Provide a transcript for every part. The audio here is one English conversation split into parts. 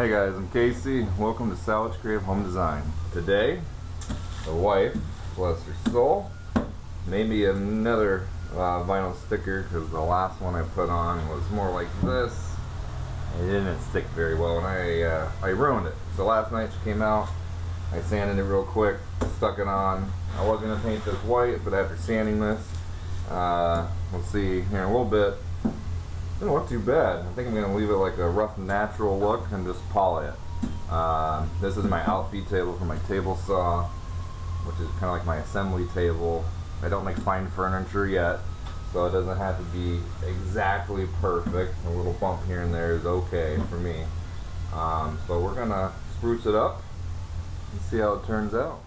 Hey guys, I'm Casey. Welcome to Salvage Creative Home Design. Today, the wife, bless her soul, made me another vinyl sticker because the last one I put on was more like this. It didn't stick very well and I ruined it. So last night she came out, I sanded it real quick, stuck it on. I was going to paint this white, but after sanding this, we'll see here in a little bit. It doesn't look too bad. I think I'm going to leave it like a rough natural look and just polish it. This is my outfeed table for my table saw, which is kind of like my assembly table. I don't make fine furniture yet, so it doesn't have to be exactly perfect. A little bump here and there is okay for me. So we're going to spruce it up and see how it turns out.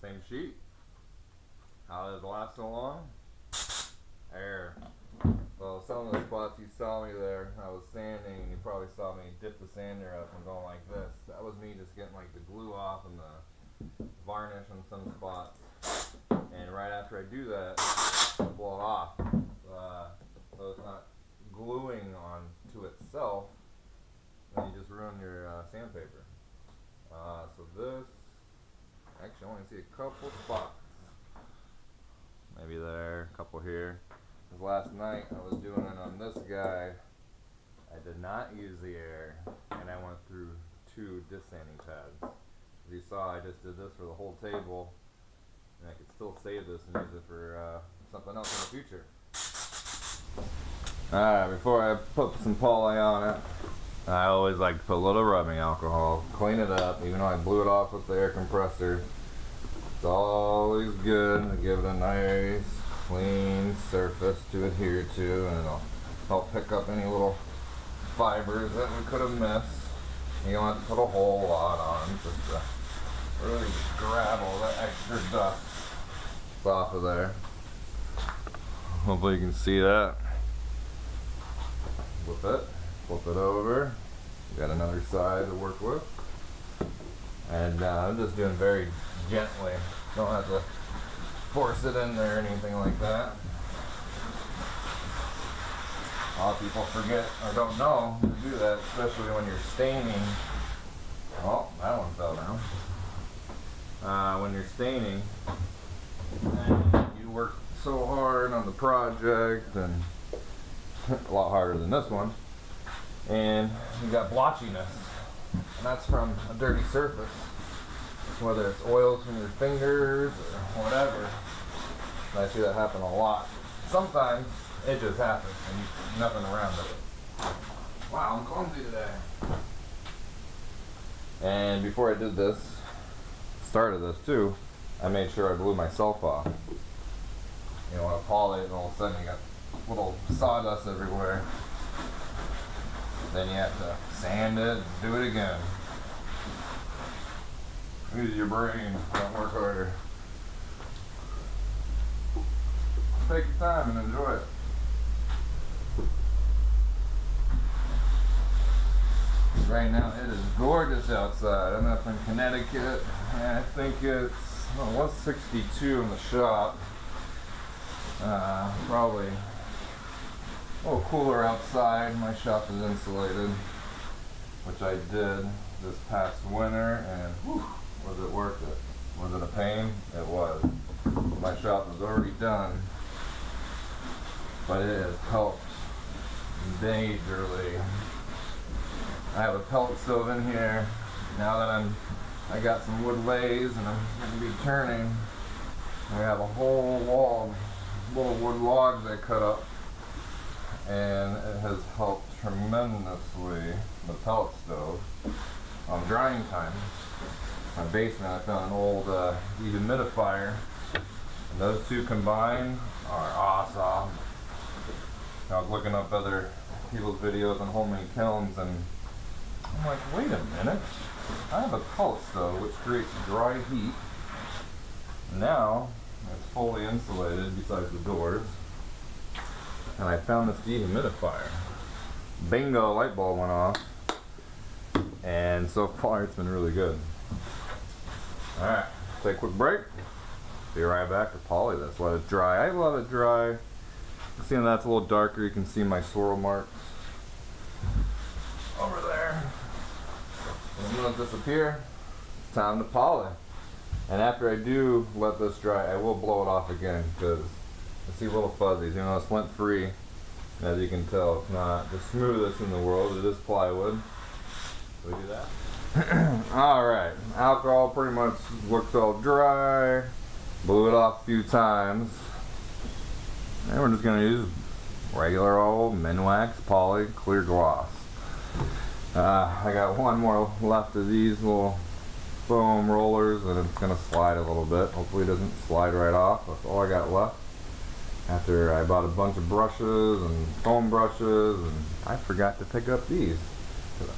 Same sheet. How does it last so long? Air. So some of the spots you saw me there, I was sanding, you probably saw me dip the sander up and going like this. That was me just getting like the glue off and the varnish on some spots. And right after I do that, I blow it off. So it's not gluing on to itself, then you just ruin your sandpaper. So this, actually, I only see a couple spots. Maybe there, a couple here. Because last night I was doing it on this guy. I did not use the air, and I went through 2 disc sanding pads. As you saw, I just did this for the whole table, and I could still save this and use it for something else in the future. Alright, before I put some poly on it, I always like to put a little rubbing alcohol, clean it up, even though I blew it off with the air compressor. It's always good to give it a nice clean surface to adhere to, and it'll help pick up any little fibers that we could have missed. You don't have to put a whole lot on, just to really grab all that extra dust off of there. Hopefully you can see that. Flip it over. We got another side to work with. And I'm just doing very gently. Don't have to force it in there or anything like that. A lot of people forget or don't know to do that, especially when you're staining. Oh, that one fell down. When you're staining, and you work so hard on the project, and a lot harder than this one, and you got blotchiness, and that's from a dirty surface, whether it's oils from your fingers or whatever. And I see that happen a lot. Sometimes it just happens and you nothing around it. Wow, I'm clumsy today. And before I did this, started this too, I made sure I blew myself off. You know, when I poly it and all of a sudden you got little sawdust everywhere. Then you have to sand it and do it again. Use your brain, don't work harder. Take your time and enjoy it. Right now it is gorgeous outside. I'm up in Connecticut and I think it's, well, it was 62 in the shop. Probably a little cooler outside. My shop is insulated, which I did this past winter, and whew, was it worth it? Was it a pain? It was. my shop is already done, but it has helped majorly. I have a pellet stove in here. Now that I got some wood lays and I'm going to be turning, I have a whole wall of little wood logs I cut up, and it has helped tremendously, the pellet stove, on drying time. My basement, I found an old dehumidifier, and those two combined are awesome. I was looking up other people's videos on homemade kilns, and I'm like, wait a minute, I have a pellet stove which creates dry heat. Now it's fully insulated besides the doors, and I found this dehumidifier. Bingo, light bulb went off, and so far it's been really good. Alright, take a quick break. Be right back to poly this. Let it dry. I let it dry. See, that's a little darker. You can see my swirl marks over there. When those disappear, it's time to poly. And after I do let this dry, I will blow it off again, because I see little fuzzies. You know, it's lint free. As you can tell, it's not the smoothest in the world. It is plywood. So we do that. Alright, alcohol pretty much looks all dry. Blew it off a few times. And we're just going to use regular old MinWax Poly Clear Gloss. I got one more left of these little foam rollers, and it's going to slide a little bit. Hopefully it doesn't slide right off. That's all I got left. After I bought a bunch of brushes and foam brushes, and I forgot to pick up these.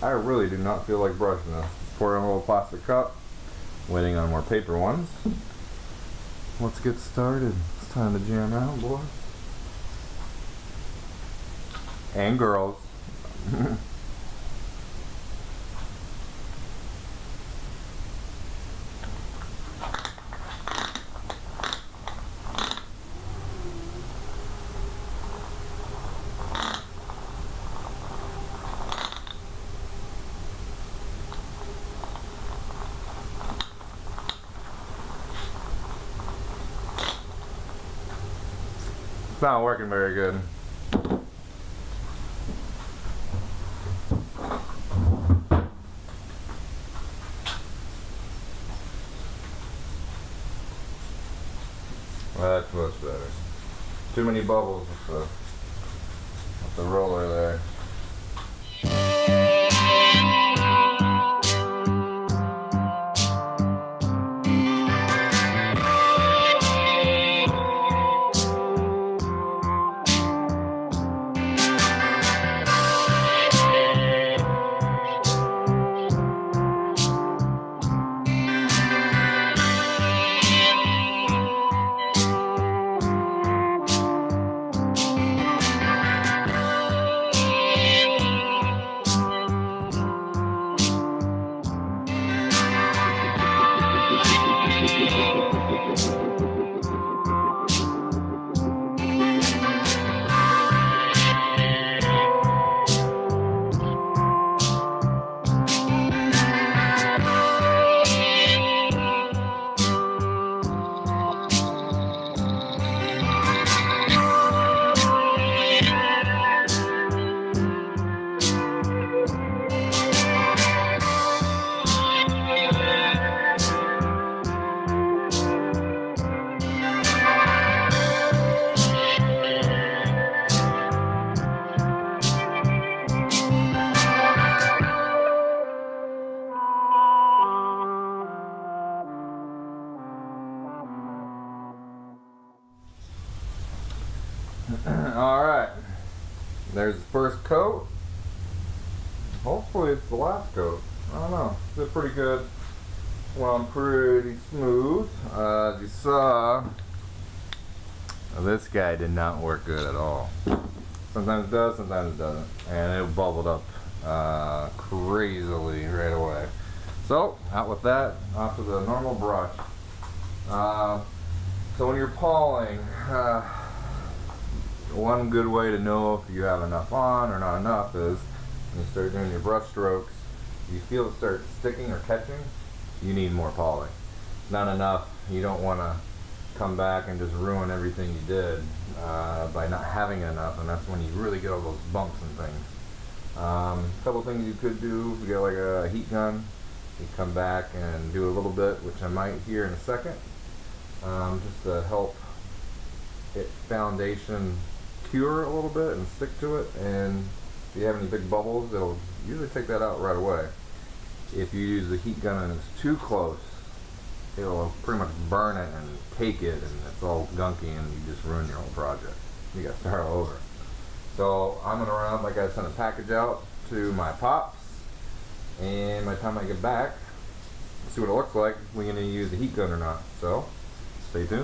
I really do not feel like brushing this. Pour in a little plastic cup, waiting on more paper ones. Let's get started. It's time to jam out, boys. And girls. It's not working very good. Well, that's much better. Too many bubbles with the roller there. Alright, there's the first coat. Hopefully it's the last coat. I don't know. It did pretty good. Well, pretty smooth. As you saw, this guy did not work good at all. Sometimes it does, sometimes it doesn't. And it bubbled up crazily right away. So, out with that, off to the normal brush. So when you're poling, one good way to know if you have enough on or not enough is when you start doing your brush strokes, you feel it start sticking or catching, you need more poly. Not enough, you don't want to come back and just ruin everything you did by not having enough, and that's when you really get all those bumps and things. A couple things you could do, if you get like a heat gun, you come back and do a little bit, which I might here in a second, just to help it foundation cure a little bit and stick to it. And if you have any big bubbles, it'll usually take that out right away. If you use the heat gun and it's too close, it'll pretty much burn it and take it, and it's all gunky, and you just ruin your whole project. You gotta start all over. So I'm gonna run out, like I sent a package out to my pops, and by the time I get back, see what it looks like, we're gonna use the heat gun or not. So stay tuned.